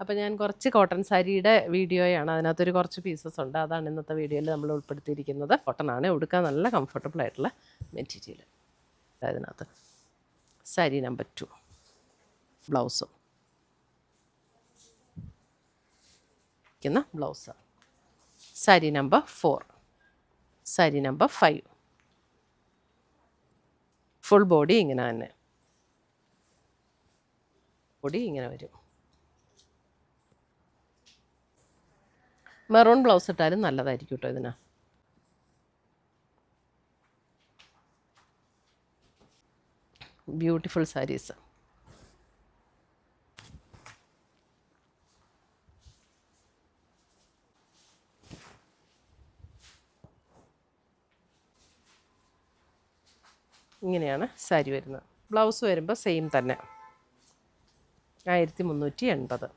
അപ്പോൾ ഞാൻ കുറച്ച് കോട്ടൺ സാരിയുടെ വീഡിയോയാണ്, അതിനകത്തൊരു കുറച്ച് പീസസ് ഉണ്ട്, അതാണ് ഇന്നത്തെ വീഡിയോയിൽ നമ്മൾ ഉൾപ്പെടുത്തിയിരിക്കുന്നത്. കോട്ടൺ ആണ്, ഉടുക്കാൻ നല്ല കംഫർട്ടബിൾ ആയിട്ടുള്ള മെറ്റീരിയൽ. അതിനകത്ത് സാരി നമ്പർ 2 ബ്ലൗസും blouse. Sari number 4, sari number 5. Full body ഇങ്ങനെ തന്നെ, ബോഡി ഇങ്ങനെ വരും. മെറൂൺ ബ്ലൗസ് ഇട്ടാലും നല്ലതായിരിക്കും കേട്ടോ ഇതിന്. ബ്യൂട്ടിഫുൾ സാരീസ്. ഇങ്ങനെയാണ് സാരി വരുന്നത്. ബ്ലൗസ് വരുമ്പോൾ സെയിം തന്നെ 1380.